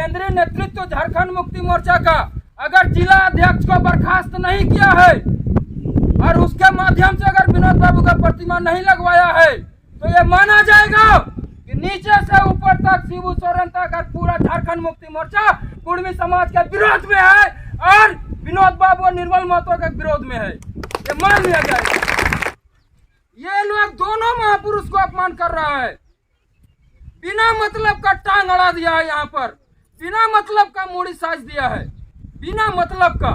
केंद्रीय नेतृत्व झारखंड मुक्ति मोर्चा का अगर जिला अध्यक्ष को बर्खास्त नहीं किया है और उसके माध्यम से अगर विनोद बाबू का प्रतिमा नहीं लगवाया है तो ये माना जाएगा कि नीचे से ऊपर तक शिबू सोरेन तक और पूरा झारखंड मुक्ति मोर्चा कुर्मी समाज के विरोध में है और विनोद बाबू और निर्मल महतो के विरोध में है। ये मान लिया जाएगा। ये लोग दोनों महापुरुष को अपमान कर रहा है। बिना मतलब का टांग अड़ा दिया है, यहाँ पर बिना मतलब का मूड़ी साज दिया है, बिना मतलब का।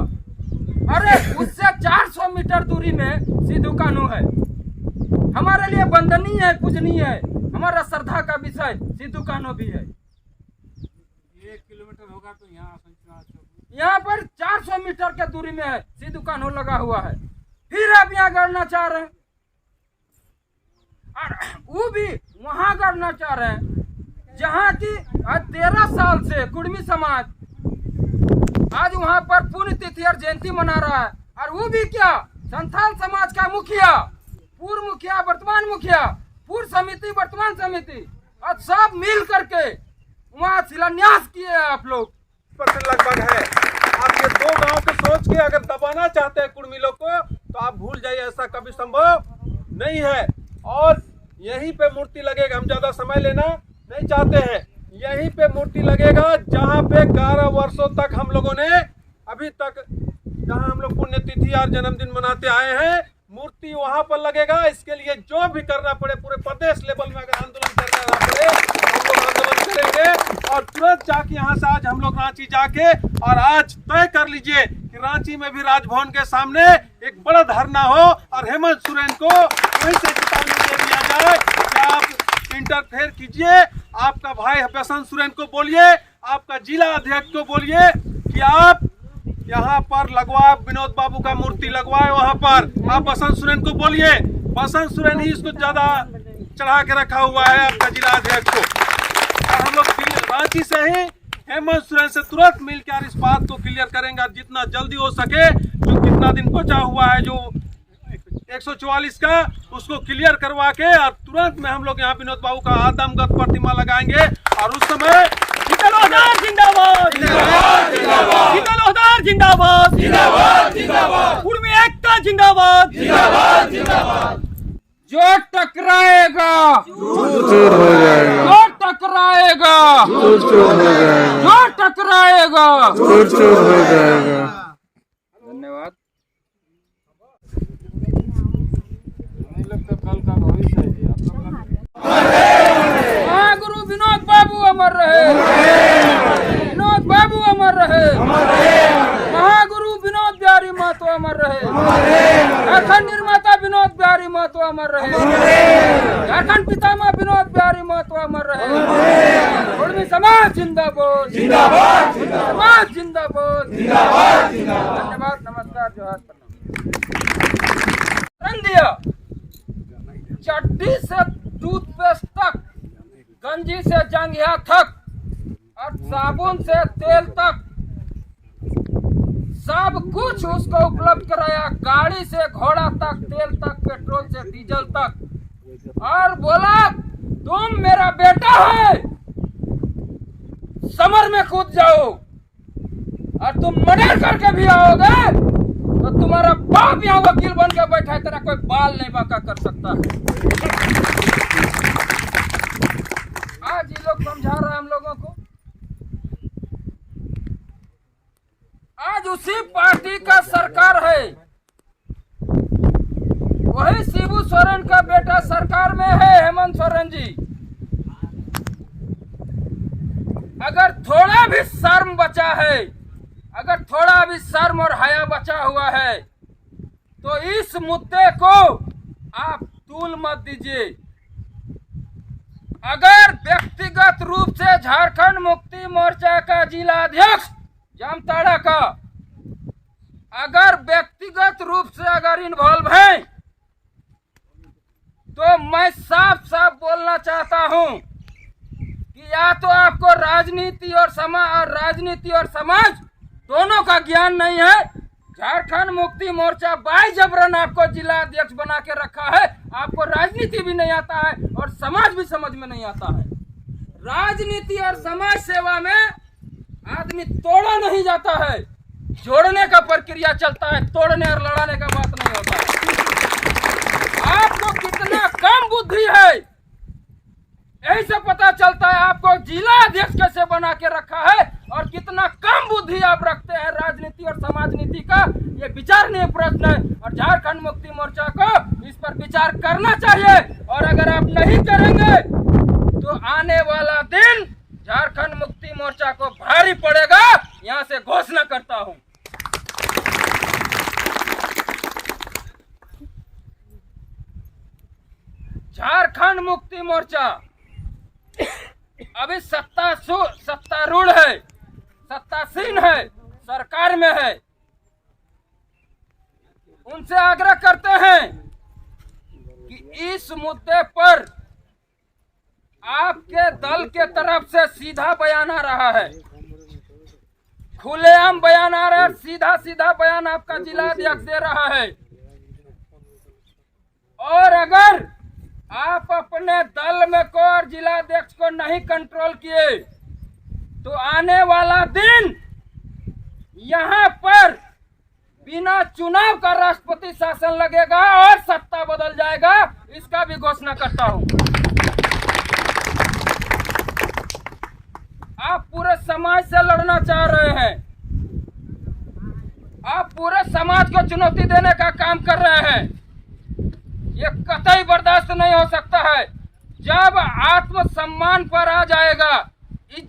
अरे उससे 400 मीटर दूरी में सिद्धू कान्हू है, हमारे लिए वंदनीय है, पूजनीय है, हमारा श्रद्धा का विषय सिद्धू कान्हू भी है। 1 किलोमीटर होगा तो यहाँ पर 400 मीटर के दूरी में है, सिद्धू कान्हू लगा हुआ है। फिर आप यहाँ गढ़ना चाह रहे हैं और वो भी वहां करना चाह रहे हैं जहां की 13 साल से कुर्मी समाज आज वहां पर पुण्य तिथि और जयंती मना रहा है। और वो भी क्या, संथाल समाज का मुखिया, पूर्व मुखिया, वर्तमान मुखिया, पूर्व समिति, वर्तमान समिति और सब मिल करके वहां शिलान्यास किए हैं। आप लोग लगभग है। आप ये दो गांव के सोच के अगर दबाना चाहते हैं कुर्मी लोग को तो आप भूल जाइए, ऐसा कभी संभव नहीं है। और यहीं पे मूर्ति लगेगा, हम ज्यादा समय लेना नहीं चाहते हैं। यहीं पे मूर्ति लगेगा जहां पे 11 वर्षों तक हम लोगों ने अभी तक जहां हम लोग पुण्यतिथि और जन्मदिन मनाते आए हैं, मूर्ति वहां पर लगेगा। इसके लिए जो भी करना पड़े, पूरे प्रदेश लेवल में अगर आंदोलन करना पड़े हम लोग आंदोलन करेंगे। और तुरंत जाके यहाँ से आज हम लोग रांची जाके और आज तय कर लीजिए कि रांची में भी राजभवन के सामने एक बड़ा धरना हो और हेमंत सोरेन को वहीं से चेतावनी दे दिया जाए कि आप इंटरफेयर कीजिए। आपका भाई बसंत सोरेन को बोलिए, आपका जिला अध्यक्ष को बोलिए कि आप यहाँ पर लगवाए, विनोद बाबू का मूर्ति लगवाए वहाँ पर। आप बसंत सोरेन को बोलिए, बसंत सोरेन ही इसको ज्यादा चढ़ा के रखा हुआ है आपका जिला अध्यक्ष को। और हम लोग रांची से ही हेमंत सोरेन से तुरंत मिलकर इस बात को क्लियर करेंगे जितना जल्दी हो सके। जो कितना दिन बचा हुआ है जो 144 का, उसको क्लियर करवा के और तुरंत में हम लोग यहाँ विनोद बाबू का आदमगत प्रतिमा लगाएंगे। और उस समय जिंदाबाद, जिंदाबाद, जिंदाबाद, कुर्मी एकता जिंदाबाद, जो टकराएगा चूर हो जाएगा, जो टकराएगा जो टकराएगा चूर हो जाएगा। धन्यवाद। कल का भविष्य है जी, आप लोग महागुरु विनोद बाबू अमर रहे, विनोद बाबू अमर रहे, महागुरु विनोद बिहारी महतो अमर रहे, झारखंड निर्माता विनोद बिहारी महतो अमर रहे, झारखंड पितामह विनोद बिहारी महतो अमर रहे। कुर्मी समाज जिंदाबाद, समाज जिंदाबाद। धन्यवाद, नमस्कार, जोहार, प्रणाम। दिया चड्डी से टूथपेस्ट तक, गंजी से जंघिया तक और साबुन से तेल तक सब कुछ उसको उपलब्ध कराया। गाड़ी से घोड़ा तक, तेल तक, पेट्रोल से डीजल तक। और बोला तुम मेरा बेटा है, समर में कूद जाओ और तुम मर्डर करके भी आओगे तो तुम्हारा बाप यहाँ वकील बन के बैठा है, तेरा कोई बाल नहीं बाका कर सकता है। आज ये लोग समझा रहा है हम लोगों को। आज उसी पार्टी का सरकार है, वही शिबू सोरेन का बेटा सरकार में है, हेमंत सोरेन जी। अगर थोड़ा भी शर्म बचा है, अगर थोड़ा भी शर्म और हया बचा हुआ है तो इस मुद्दे को आप तूल मत दीजिए। अगर व्यक्तिगत रूप से झारखंड मुक्ति मोर्चा का जिला अध्यक्ष जामताड़ा का अगर व्यक्तिगत रूप से अगर इन्वॉल्व है तो मैं साफ साफ बोलना चाहता हूं कि या तो आपको राजनीति और समाज दोनों का ज्ञान नहीं है। झारखंड मुक्ति मोर्चा बाई जबरन आपको जिला अध्यक्ष बना के रखा है। आपको राजनीति भी नहीं आता है और समाज भी समझ में नहीं आता है। राजनीति और समाज सेवा में आदमी तोड़ा नहीं जाता है, जोड़ने का प्रक्रिया चलता है, तोड़ने और लड़ाने का बात नहीं होता है। आपको कितना कम बुद्धि है, यही से पता चलता है आपको जिला अध्यक्ष कैसे बना के रखा है और कितना कम बुद्धि आप रखते हैं राजनीति और समाज नीति का। ये विचारणीय प्रश्न है और झारखंड मुक्ति मोर्चा को इस पर विचार करना चाहिए। और अगर आप नहीं करेंगे तो आने वाला दिन झारखंड मुक्ति मोर्चा को भारी पड़ेगा, यहाँ से घोषणा करता हूँ। झारखंड मुक्ति मोर्चा अभी सत्तारूढ़ है, सत्तासीन है, सरकार में है। उनसे आग्रह करते हैं कि इस मुद्दे पर आपके दल के तरफ से सीधा बयान आ रहा है, खुलेआम बयान आ रहा है, सीधा बयान आपका जिला अध्यक्ष दे रहा है। और अगर आप अपने दल में को और जिला अध्यक्ष को नहीं कंट्रोल किए तो आने वाला दिन यहाँ पर बिना चुनाव का राष्ट्रपति शासन लगेगा और सत्ता बदल जाएगा, इसका भी घोषणा करता हूँ। आप पूरे समाज से लड़ना चाह रहे हैं, आप पूरे समाज को चुनौती देने का काम कर रहे हैं, ये कतई बर्दाश्त नहीं हो सकता है। जब आत्मसम्मान पर आ जाएगा,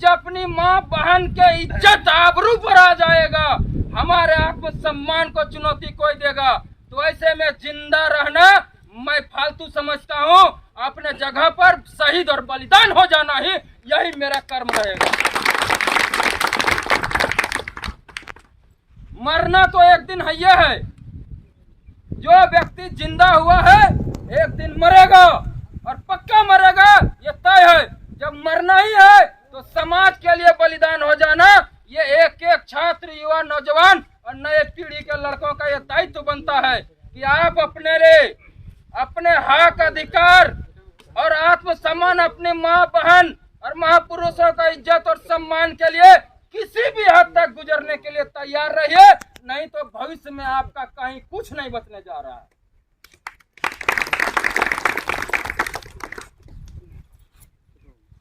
अपनी माँ बहन के इज्जत आबरू पर आ जाएगा, हमारे आत्मसम्मान को चुनौती कोई देगा तो ऐसे में जिंदा रहना मैं फालतू समझता हूँ। अपने जगह पर शहीद और बलिदान हो जाना ही यही मेरा कर्म रहेगा। मरना तो एक दिन है, जो व्यक्ति जिंदा हुआ है एक दिन मरेगा और पक्का मरेगा, ये तय है। जब मरना ही है तो समाज के लिए बलिदान हो जाना, ये एक एक छात्र, युवा, नौजवान और नए पीढ़ी के लड़कों का ये दायित्व बनता है कि आप अपने लिए अपने हक, अधिकार और आत्मसम्मान, अपनी माँ बहन और महापुरुषों का इज्जत और सम्मान के लिए किसी भी हद तक गुजरने के लिए तैयार रहिए, नहीं तो भविष्य में आपका कहीं कुछ नहीं बचने जा रहा है।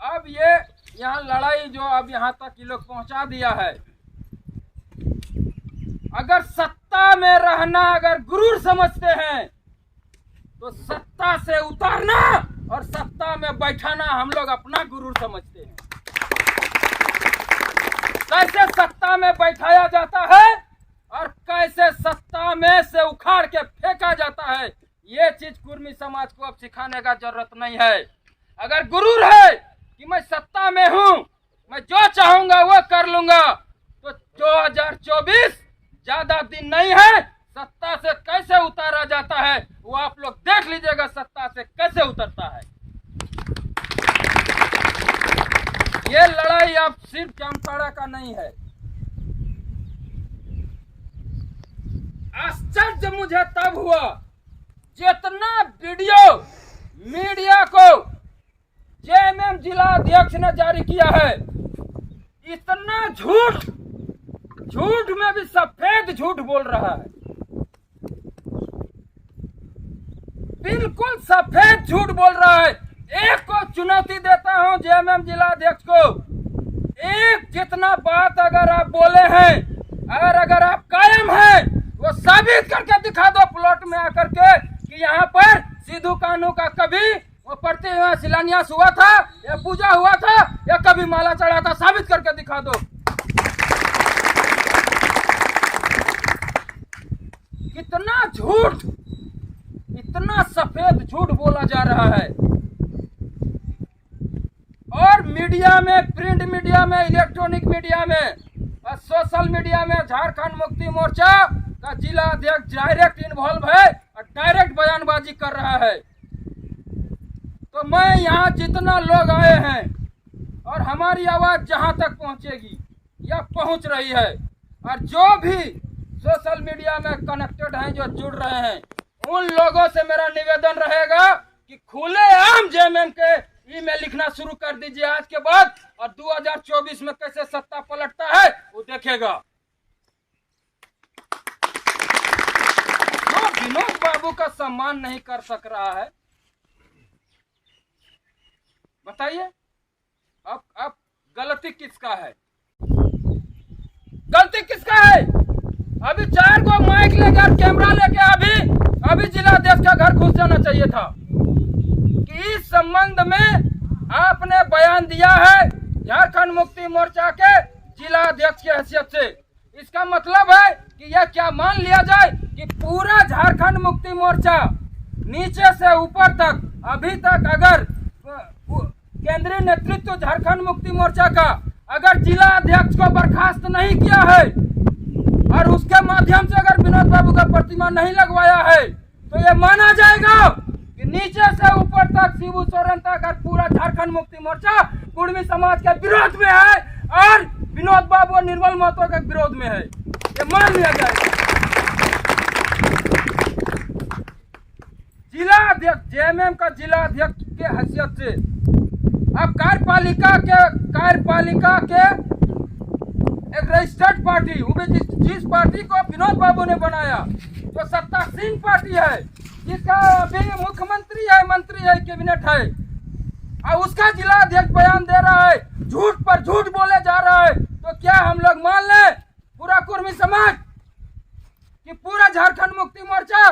अब ये यहाँ लड़ाई जो अब यहाँ तक ये लोग पहुंचा दिया है, अगर सत्ता में रहना अगर गुरूर समझते हैं तो सत्ता से उतारना और सत्ता में बैठाना हम लोग अपना गुरूर समझते हैं। कैसे सत्ता में बैठाया जाता है और कैसे सत्ता में से उखाड़ के फेंका जाता है, ये चीज कुर्मी समाज को अब सिखाने का जरूरत नहीं है। अगर गुरूर है कि मैं सत्ता में हूं, मैं जो चाहूंगा वो कर लूंगा, तो 2024 ज्यादा दिन नहीं है, सत्ता से कैसे उतारा जाता है वो आप लोग देख लीजिएगा, सत्ता से कैसे उतरता है। ये लड़ाई अब सिर्फ जामताड़ा का नहीं है। आश्चर्य मुझे तब हुआ जितना वीडियो मीडिया को जेएमएम जिला अध्यक्ष ने जारी किया है, इतना झूठ में भी सफेद झूठ बोल रहा है, बिल्कुल सफेद झूठ बोल रहा है। एक को चुनौती देता हूं जेएमएम जिला अध्यक्ष को, एक जितना बात अगर आप बोले हैं, अगर आप कायम हैं, वो साबित करके दिखा दो प्लॉट में आकर के कि यहाँ पर सिद्धू कान्हू का कभी वो प्रतिमा शिलान्यास हुआ था या पूजा हुआ था या कभी माला चढ़ा था, साबित करके दिखा दो। कितना झूठ, इतना सफेद झूठ बोला जा रहा है। और मीडिया में, प्रिंट मीडिया में, इलेक्ट्रॉनिक मीडिया में और सोशल मीडिया में झारखंड मुक्ति मोर्चा का जिला अध्यक्ष डायरेक्ट इन्वॉल्व है और डायरेक्ट बयानबाजी कर रहा है। तो मैं यहाँ जितना लोग आए हैं और हमारी आवाज जहाँ तक पहुँचेगी या पहुँच रही है, और जो भी सोशल मीडिया में कनेक्टेड हैं, जो जुड़ रहे हैं, उन लोगों से मेरा निवेदन रहेगा कि खुलेआम जेएमएम के ईमेल लिखना शुरू कर दीजिए आज के बाद, और 2024 में कैसे सत्ता पलटता है वो देखेगा। जो विनोद बाबू का सम्मान नहीं कर सक रहा है, बताइए अब गलती किसका है? गलती किसका है? अभी 4 गो माइक लेकर कैमरा लेके अभी जिलाध्यक्ष का घर घुस जाना चाहिए था कि इस संबंध में आपने बयान दिया है झारखंड मुक्ति मोर्चा के जिलाध्यक्ष की हैसियत से। इसका मतलब है कि यह क्या मान लिया जाए कि पूरा झारखंड मुक्ति मोर्चा नीचे से ऊपर तक अभी तक अगर केंद्रीय नेतृत्व झारखंड मुक्ति मोर्चा का अगर जिला अध्यक्ष को बर्खास्त नहीं किया है और उसके माध्यम से अगर विनोद बाबू का प्रतिमा नहीं लगवाया है, तो ये माना जाएगा कि नीचे से ऊपर तक शिबू सोरेन तक और पूरा झारखंड मुक्ति मोर्चा कुर्मी समाज के विरोध में है और विनोद बाबू और निर्मल महतो के विरोध में है। ये मान लिया जाएगा। जिला अध्यक्ष जेएमएम का जिला अध्यक्ष के हैसियत से अब कार्यपालिका के एक रजिस्टर्ड पार्टी, वो भी जिस पार्टी को विनोद बाबू ने बनाया, जो सत्तासीन पार्टी है, जिसका अभी मुख्यमंत्री है, मंत्री है, कैबिनेट है, और उसका जिला अध्यक्ष बयान दे रहा है, झूठ पर झूठ बोले जा रहा है, तो क्या हम लोग मान लें पूरा कुर्मी समाज कि पूरा झारखंड मुक्ति मोर्चा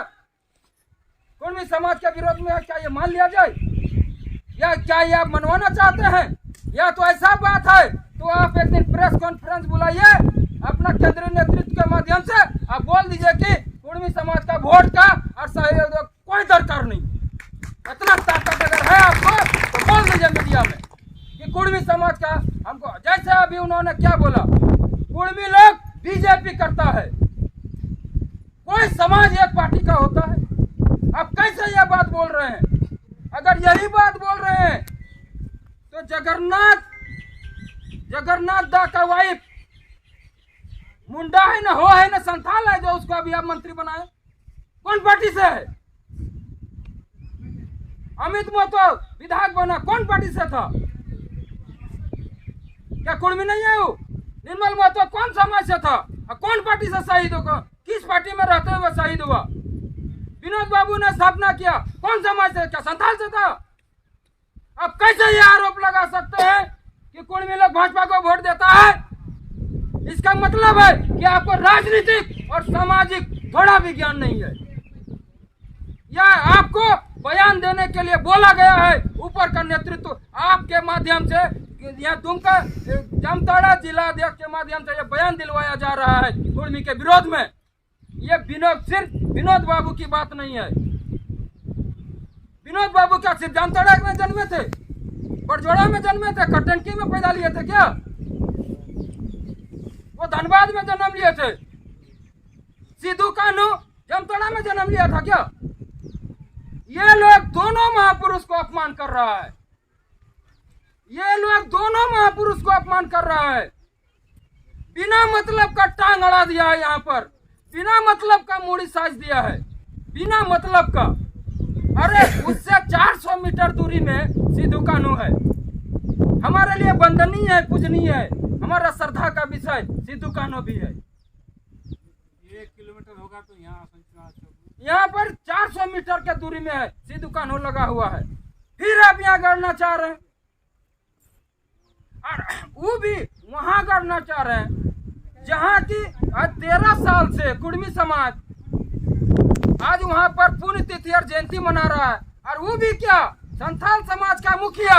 कुर्मी समाज के विरोध में है? क्या ये मान लिया जाए? या क्या ये आप मनवाना चाहते हैं? या तो ऐसा बात है तो आप एक दिन प्रेस कॉन्फ्रेंस बुलाइए अपना केंद्रीय नेतृत्व के माध्यम से, आप बोल दीजिए कि कुर्मी समाज का वोट का और सहयोग कोई दरकार नहीं। इतना ताकत अगर है आपको तो बोल दीजिए मीडिया में कि कुर्मी समाज का हमको, जैसे अभी उन्होंने क्या बोला, कुर्मी लोग बीजेपी करता है, कोई समाज एक पार्टी का होता है। आप कैसे ये बात बोल रहे हैं? अगर यही बात बोल रहे हैं तो जगन्नाथ दा का वाइफ मुंडा है ना, हो है ना, संथाल है, जो उसको अभी आप मंत्री बनाए, कौन पार्टी से है? अमित महतो विधायक बना, कौन पार्टी से था? क्या कुर्मी नहीं है वो? निर्मल महतो कौन समाज से था? कौन पार्टी से शहीद होगा? किस पार्टी में रहते हुए शहीद हुआ? विनोद बाबू ने स्थापना किया, कौन समाज से? क्या संथाल से था? अब कैसे ये आरोप लगा सकते हैं कि कुर्मी लोग भाजपा को वोट देता है? इसका मतलब है कि आपको राजनीतिक और सामाजिक थोड़ा भी ज्ञान नहीं है, या आपको बयान देने के लिए बोला गया है ऊपर का नेतृत्व आपके माध्यम से, यह दुमका जामताड़ा जिला अध्यक्ष के माध्यम से यह बयान दिलवाया जा रहा है कुर्मी के विरोध में। ये सिर्फ विनोद बाबू की बात नहीं है। विनोद बाबू क्या सिर्फ जामताड़ा में जन्मे थे, बड़जोड़ा में जन्मे थे, कटंकी में पैदा लिए थे क्या? वो धनबाद में जन्म लिए थे? सिद्धू कान्हू जामताड़ा में जन्म लिया था क्या? ये लोग दोनों महापुरुष को अपमान कर रहा है। ये लोग दोनों महापुरुष को अपमान कर रहा है। बिना मतलब का टांग अड़ा दिया है, यहाँ पर बिना मतलब का मूड़ी साज दिया है, बिना मतलब का। अरे उससे 400 मीटर दूरी में सिद्धू कान्हू है, हमारे लिए वंदनीय है, पूजनीय है, हमारा श्रद्धा का विषय सिद्धू कान्हू भी है। 1 किलोमीटर होगा तो यहाँ पर 400 मीटर के दूरी में है, सिद्धू कान्हू लगा हुआ है, फिर आप यहाँ गढ़ना चाह रहे हैं, और वो भी वहां गढ़ना चाह रहे हैं जहाँ की 13 साल से कुर्मी समाज आज वहां पर पुण्यतिथि और जयंती मना रहा है। और वो भी क्या, संथाल समाज का मुखिया,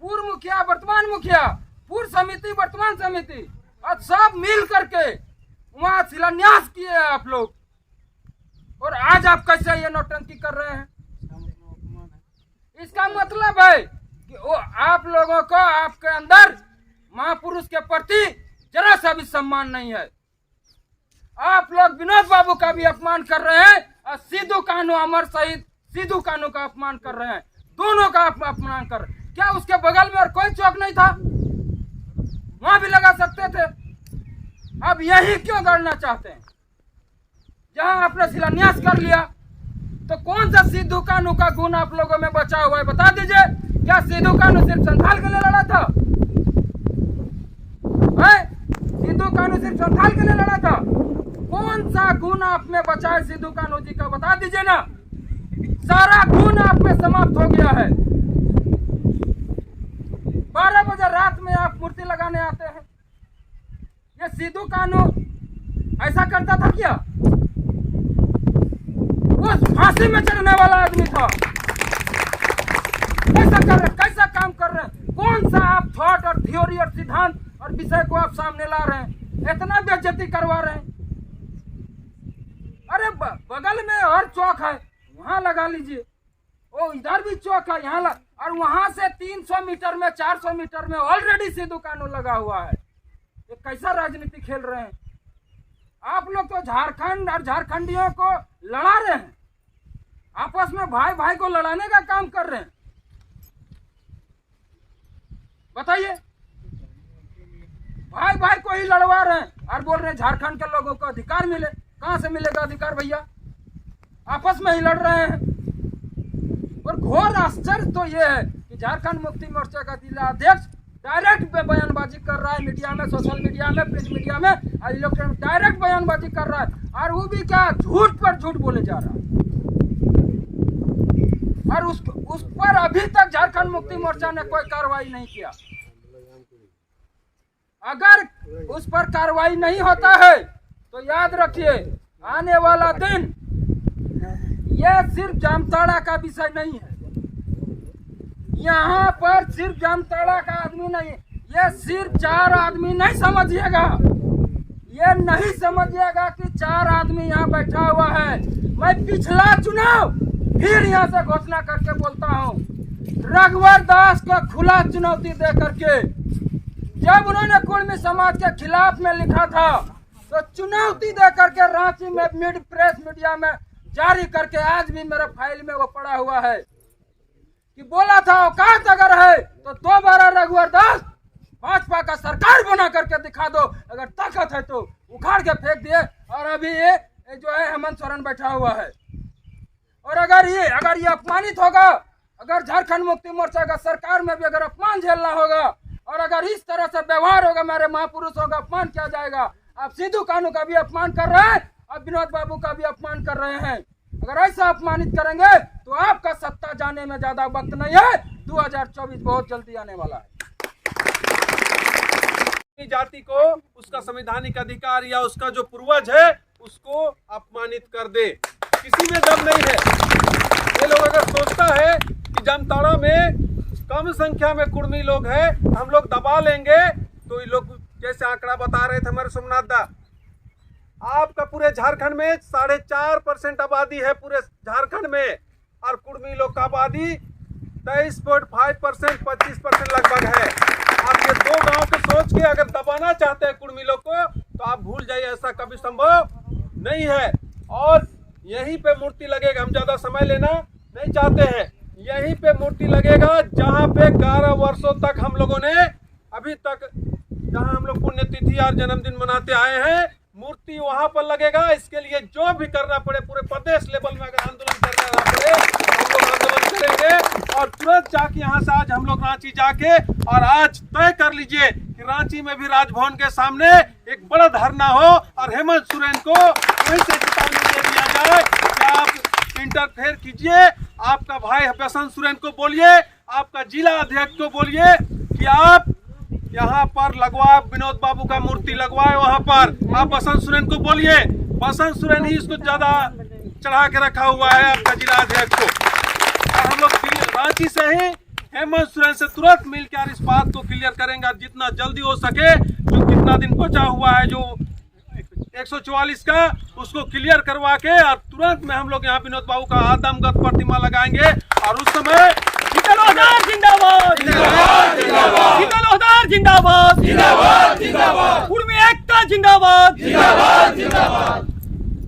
पूर्व मुखिया, वर्तमान मुखिया, पूर्व समिति, वर्तमान समिति, और सब मिल करके वहां शिलान्यास किए हैं आप लोग, और आज आप कैसे ये नौटंकी कर रहे हैं? इसका मतलब है कि वो आप लोगों को, आपके अंदर महापुरुष के प्रति जरा सा भी सम्मान नहीं है। आप लोग विनोद बाबू का भी अपमान कर रहे हैं और सिद्धू कान्हू, अमर शहीद सिद्धू कान्हू का अपमान कर रहे हैं, दोनों का अपमान कर रहे हैं। क्या उसके बगल में और कोई चौक नहीं था? वहां भी लगा सकते थे। अब यही क्यों गढ़ना चाहते हैं? जहां आपने शिलान्यास कर लिया, तो कौन सा सिद्धू कान्हू का गुण आप लोगों में बचा हुआ है? बता दीजिए क्या सिद्धू कानू सिर्फ संथाल के लिए लड़ा था? सिद्धू कानू सिर्फ संथाल के लिए लड़ा था? कौन सा गुण आप में बचा है सिद्धू कानू जी का, बता दीजिए ना। सारा गुण आप में समाप्त हो गया है। 12 बजे रात में आप मूर्ति लगाने आते हैं। ये सिद्धू कानू ऐसा करता था क्या? वो फांसी में चढ़ने वाला आदमी था। कैसा कर रहे, कैसा काम कर रहे हैं? कौन सा आप थॉट और थ्योरी और सिद्धांत और विषय को आप सामने ला रहे हैं? इतना बेइज्जती करवा रहे हैं। अरे बगल में और चौक है, वहां लगा लीजिए। ओ इधर भी चौक है, यहाँ और वहां से 300 मीटर में 400 मीटर में ऑलरेडी सिद्धू कानू लगा हुआ है। ये कैसा राजनीति खेल रहे हैं आप लोग? तो झारखंड और झारखंडियों को लड़ा रहे हैं, आपस में भाई भाई को लड़ाने का काम कर रहे हैं। बताइए, भाई भाई को ही लड़वा रहे हैं और बोल रहे हैं झारखंड के लोगों को अधिकार मिले। कहां से मिलेगा अधिकार भैया? आपस में ही लड़ रहे हैं। और घोर आश्चर्य तो ये है कि झारखंड मुक्ति मोर्चा का जिला अध्यक्ष डायरेक्ट बयानबाजी कर रहा है मीडिया में, सोशल मीडिया में, प्रिंट मीडिया में, इलेक्ट्रॉनिक डायरेक्ट बयानबाजी कर रहा है। और वो भी क्या, झूठ पर झूठ बोले जा रहा है। और उस पर अभी तक झारखंड मुक्ति मोर्चा ने कोई कार्रवाई नहीं किया। अगर उस पर कार्रवाई नहीं होता है तो याद रखिए, आने वाला दिन यह सिर्फ जामताड़ा का विषय नहीं है। यहाँ पर सिर्फ जामताड़ा का आदमी नहीं, ये सिर्फ 4 आदमी नहीं समझिएगा। ये नहीं समझिएगा कि 4 आदमी यहाँ बैठा हुआ है। मैं पिछला चुनाव फिर यहाँ से घोषणा करके बोलता हूँ, रघुवर दास को खुला चुनौती दे करके, जब उन्होंने कुर्मी समाज के खिलाफ में लिखा था तो चुनौती दे करके रांची में प्रेस मीडिया में जारी करके, आज भी मेरे फाइल में वो पड़ा हुआ है कि बोला था औकात अगर है तो दोबारा रघुवर दास भाजपा का सरकार बना करके दिखा दो, अगर ताकत है तो उखाड़ के फेंक दिए। और अभी ये जो है हेमंत सोरेन बैठा हुआ है। और अगर ये अपमानित होगा, अगर झारखंड मुक्ति मोर्चा का सरकार में भी अगर अपमान झेलना होगा और अगर इस तरह से व्यवहार होगा, मेरे महापुरुषों का अपमान किया जाएगा। आप सिद्धू कानू का भी अपमान कर रहे हैं, आप विनोद बाबू का भी अपमान कर रहे हैं। अगर ऐसा अपमानित करेंगे तो आपका सत्ता जाने में ज्यादा वक्त नहीं है। 2024 बहुत जल्दी आने वाला है। जाति को उसका संवैधानिक अधिकार या उसका जो पूर्वज है उसको अपमानित कर दे, किसी में दम नहीं है। ये लोग अगर सोचता है कि जामताड़ा में कम संख्या में कुर्मी लोग हैं, हम लोग दबा लेंगे, तो ये लोग जैसे आंकड़ा बता रहे थे हमारे सोमनाथ दा, आपका पूरे झारखंड में 4.5% आबादी है पूरे झारखंड में, और कुर्मी लोग का आबादी 23.5% 25% लगभग है। आप ये 2 गांव को सोच के अगर दबाना चाहते हैं कुर्मी लोग को, तो आप भूल जाइए, ऐसा कभी संभव नहीं है। और यहीं पे मूर्ति लगेगा, हम ज्यादा समय लेना नहीं चाहते हैं। यहीं पे मूर्ति लगेगा जहां पे 11 वर्षों तक हम लोगों ने अभी तक, जहां हम लोग पुण्यतिथि और जन्मदिन मनाते आए हैं, मूर्ति वहां पर लगेगा। इसके लिए जो भी करना पड़े, पूरे प्रदेश लेवल में अगर आंदोलन करना पड़े, हम लोग आंदोलन करेंगे। और तुरंत जाके यहाँ से आज हम लोग रांची जाके, और आज तय कर लीजिए कि रांची में भी राजभवन के सामने एक बड़ा धरना हो और हेमंत सोरेन को वहीं से चेतावनी दे दिया जाए कि आप इंटरफेयर कीजिए। आपका भाई बसंत सोरेन को बोलिए, आपका जिला अध्यक्ष को बोलिए कि आप यहाँ पर लगवा, विनोद बाबू का मूर्ति लगवाए वहाँ पर। आप बसंत सोरेन को बोलिए, बसंत सोरेन ही इसको ज्यादा चढ़ा के रखा हुआ है आपका जिला अध्यक्ष को। और हम लोग रांची से ही हेमंत सोरेन से तुरंत मिलकर इस बात को क्लियर करेंगे, जितना जल्दी हो सके। जो कितना दिन बचा हुआ है जो 144 का, उसको क्लियर करवा के और तुरंत में हम लोग यहाँ विनोद बाबू का आदमगत प्रतिमा लगाएंगे। और उस समय जिंदाबाद, कुर्मी एकता जिंदाबाद।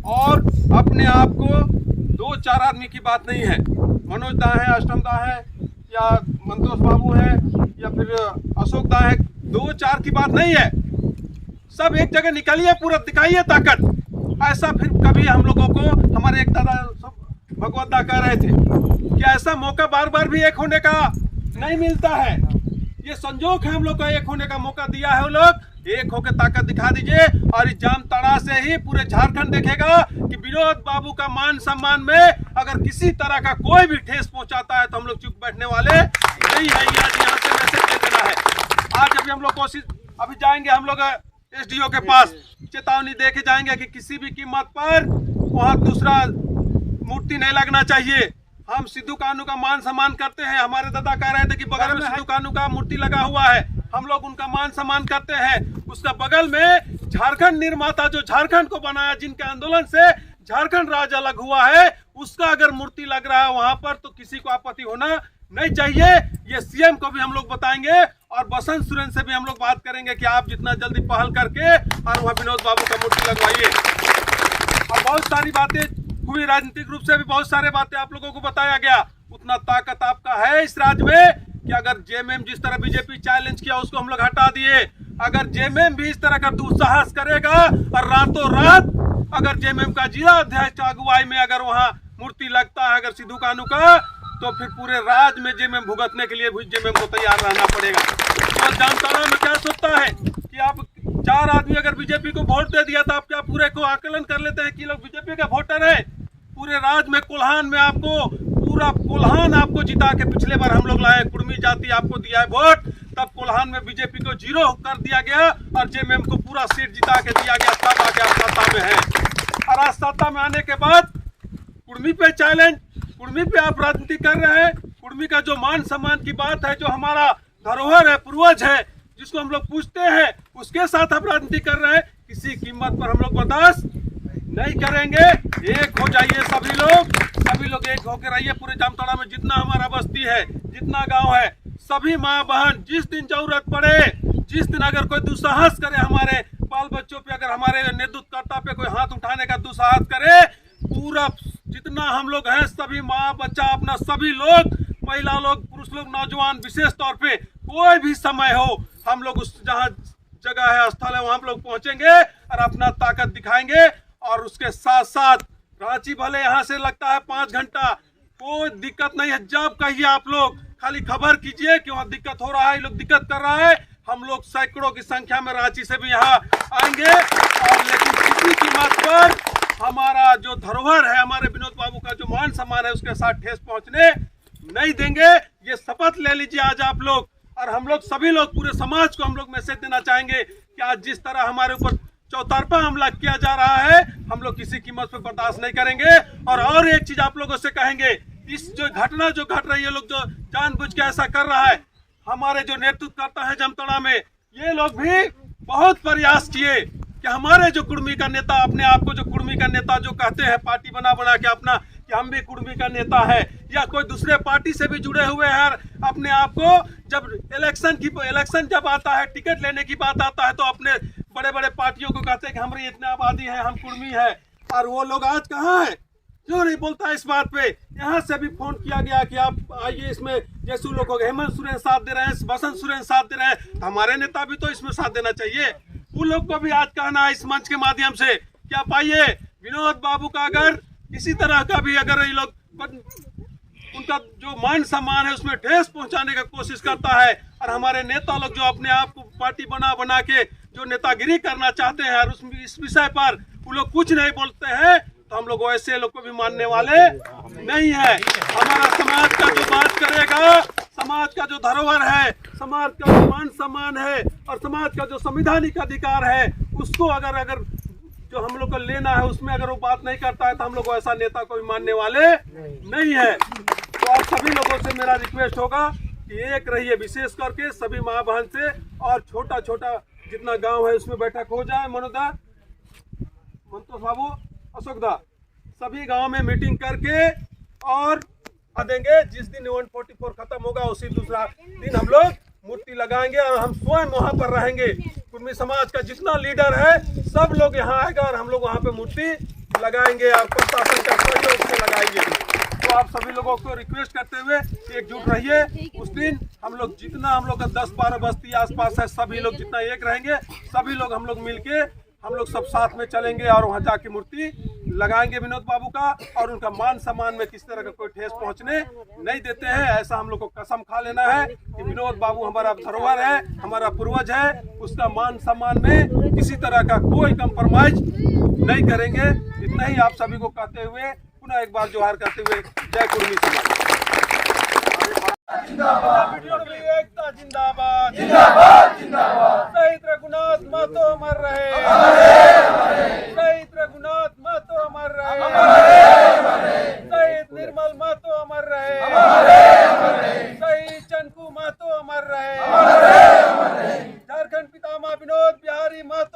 और अपने आप को 2-4 आदमी की बात नहीं है, मनोज दा है, अष्टम दा है, या मंतोष बाबू है, या फिर अशोक दा है, 2-4 की बात नहीं है। सब एक जगह निकलिए, पूरा दिखाइए ताकत। ऐसा फिर कभी हम लोगों को हमारे एक दादा भगवत दा कह रहे थे कि ऐसा मौका बार बार भी एक होने का नहीं मिलता है। ये संजोग है, हम लोग को एक होने का मौका दिया है। वो लोग एक होकर ताकत दिखा दीजिए और इस जामताड़ा से ही पूरे झारखंड देखेगा कि विनोद बाबू का मान सम्मान में अगर किसी तरह का कोई भी ठेस पहुंचाता है तो हम लोग चुप बैठने वाले नहीं है। यहाँ से मैसेज दे देना है। आज अभी हम लोग कोशिश अभी जाएंगे, हम लोग एसडीओ के पास चेतावनी दे के जाएंगे कि किसी भी कीमत पर वहाँ दूसरा मूर्ति नहीं लगना चाहिए। हम सिद्धू कान्हू का मान सम्मान करते हैं। हमारे दादा कह रहे थे कि बगल में सिद्धू कान्हू का मूर्ति लगा हुआ है, हम लोग उनका मान सम्मान करते हैं। उसका बगल में झारखंड निर्माता जो झारखंड को बनाया, जिनके आंदोलन से झारखंड राज्य अलग हुआ है, उसका अगर मूर्ति लग रहा है वहां पर तो किसी को आपत्ति होना नहीं चाहिए। ये सीएम को भी हम लोग बताएंगे और बसंत सोरेन से भी हम लोग बात करेंगे कि आप जितना जल्दी पहल करके और वहाँ विनोद बाबू का मूर्ति लगवाइए। और बहुत सारी बातें हुई, राजनीतिक रूप से भी बहुत सारे बातें आप लोगों को बताया गया। उतना ताकत आपका है इस राज्य में कि अगर जेएमएम जिस तरह बीजेपी चैलेंज किया उसको हम लोग हटा दिए। अगर जेएमएम भी इस तरह का दुस्साहस करेगा और रातों रात अगर जेएमएम का जिला अध्यक्ष अगुवाई में अगर वहाँ मूर्ति लगता है अगर सिद्धू कान्हू का, तो फिर पूरे राज्य में जेएमएम भुगतने के लिए जेएमएम को तैयार रहना पड़ेगा। तो जामताड़ा में क्या सोचता है कि आप 4 आदमी अगर बीजेपी को वोट दे दिया तो आप क्या पूरे को आकलन कर लेते हैं कि लोग बीजेपी का वोटर है? पूरे राज्य में कोल्हान में आपको पूरा कोल्हान आपको जिता के पिछले बार हम लोग लाए, कुर्मी जाति आपको दिया है वोट, तब कोल्हान में बीजेपी को 0 कर दिया गया और जेएमएम को पूरा सीट जिता के दिया गया, तब आके आप सत्ता में है। और आज सत्ता में आने के बाद कुर्मी पे चैलेंज, कुर्मी पे आप राजनीति कर रहे हैं। कुर्मी का जो मान सम्मान की बात है, जो हमारा धरोहर है, पूर्वज है, जिसको हम लोग पूछते हैं, उसके साथ आप राजनीति कर रहे हैं। किसी कीमत पर हम लोग बर्दाश्त नहीं करेंगे। एक हो जाइए सभी लोग एक होकर रहिए। पूरे जामताड़ा में जितना हमारा बस्ती है, जितना गांव है, सभी माँ बहन जिस दिन जरूरत पड़े, जिस दिन अगर कोई दुस्साहस करे, हमारे बाल बच्चों पे अगर हमारे नेतृत्वकर्ता पे कोई हाथ उठाने का दुस्साहस करे, पूरा जितना हम लोग हैं सभी माँ बच्चा अपना सभी लोग, महिला लोग, पुरुष लोग, नौजवान, विशेष तौर पे कोई भी समय हो, हम लोग उस जहाँ जगह है, स्थल है, वहां हम लोग पहुंचेंगे और अपना ताकत दिखाएंगे। और उसके साथ साथ रांची भले यहाँ से लगता है 5 घंटा, कोई दिक्कत नहीं है। जब कहिए आप लोग खाली खबर कीजिए कि वहाँ दिक्कत हो रहा है, लोग दिक्कत कर रहा है, हम लोग सैकड़ों की संख्या में रांची से भी यहाँ आएंगे। और लेकिन किसी कीमत पर हमारा जो धरोहर है, हमारे विनोद बाबू का जो मान सम्मान है, उसके साथ ठेस पहुंचने नहीं देंगे। ये शपथ ले लीजिए आज आप लोग। और हम लोग सभी लोग, पूरे समाज को हम लोग मैसेज देना चाहेंगे कि आज जिस तरह हमारे ऊपर चौतरफा हमला किया जा रहा है, हम लोग किसी कीमत पे बर्दाश्त नहीं करेंगे। और एक चीज आप लोगों से कहेंगे, इस जो घटना जो घट रही है, लोग जो जानबूझ के ऐसा कर रहा है, हमारे जो नेतृत्व करता है जामताड़ा में, ये लोग भी बहुत प्रयास किए कि हमारे जो कुर्मी का नेता, अपने आप को जो कुर्मी का नेता जो कहते हैं, पार्टी बना बना के अपना कि हम भी कुर्मी का नेता है, या कोई दूसरे पार्टी से भी जुड़े हुए हैं, अपने आप को जब इलेक्शन जब आता है, टिकट लेने की बात आता है, तो अपने बड़े बड़े पार्टियों को कहते हैं कि हमारी इतनी आबादी है, हम कुर्मी है। और वो लोग आज कहाँ है? क्यों नहीं बोलता है इस बात पे? यहाँ से भी फोन किया गया कि आप आइए इसमें, जैसे लोगों को हेमंत सोरेन साथ दे रहे हैं, बसंत सोरेन साथ दे रहे हैं, तो हमारे नेता भी तो इसमें साथ देना चाहिए। उन लोग को भी आज कहना है इस मंच के माध्यम से कि आप आइए, विनोद बाबू का अगर किसी तरह का भी अगर ये लोग उनका जो मान सम्मान है उसमें ठेस पहुंचाने का कोशिश करता है, और हमारे नेता लोग जो अपने आप को पार्टी बना बना के जो नेतागिरी करना चाहते हैं, और इस विषय पर वो लोग कुछ नहीं बोलते हैं, तो हम लोग ऐसे लोग को भी मानने वाले नहीं है। हमारा समाज का जो बात करेगा, समाज का जो धरोहर है, समाज का जो मान सम्मान है और समाज का जो संवैधानिक अधिकार है, उसको अगर जो हम लोग को लेना है, उसमें अगर वो बात नहीं करता है, तो हम लोग ऐसा नेता को भी मानने वाले नहीं है। तो आप सभी लोगों से मेरा रिक्वेस्ट होगा कि एक रहिए, विशेष करके सभी माँ बहन से, और छोटा छोटा जितना गांव है उसमें बैठक हो जाए। मनोदा, मंतोष बाबू, अशोक दा, सभी गांव में मीटिंग करके और देंगे। जिस दिन 144 खत्म होगा उसी दूसरा दिन हम लोग मूर्ति लगाएंगे, और हम स्वयं वहां पर रहेंगे। कुर्मी समाज का जितना लीडर है सब लोग यहाँ आएगा और हम लोग वहां पे मूर्ति लगाएंगे, और प्रशासन का सहयोग उसमें लगाएंगे। तो आप सभी लोगों को रिक्वेस्ट करते हुए एकजुट रहिए। उस दिन हम लोग जितना, हम लोग का 10-12 बस्ती आसपास है, सभी लोग जितना एक रहेंगे, सभी लोग हम लोग मिलके हम लोग सब साथ में चलेंगे और वहाँ जाके मूर्ति लगाएंगे विनोद बाबू का, और उनका मान सम्मान में किसी तरह का कोई ठेस पहुंचने नहीं देते हैं। ऐसा हम लोग को कसम खा लेना है कि विनोद बाबू हमारा धरोहर है, हमारा पूर्वज है, उसका मान सम्मान में किसी तरह का कोई कंप्रोमाइज नहीं करेंगे। इतना ही आप सभी को कहते हुए पुनः एक बार जोहार करते हुए जय कुर्मी समाज। एकता जिंदाबाद, जिंदाबाद जिंदाबाद। शहीद रघुनाथ महतो अमर रहे, शहीद रघुनाथ महतो अमर रहे, शहीद निर्मल महतो अमर रहे, शहीद चंकू महतो अमर रहे, झारखंड पितामह विनोद बिहारी महतो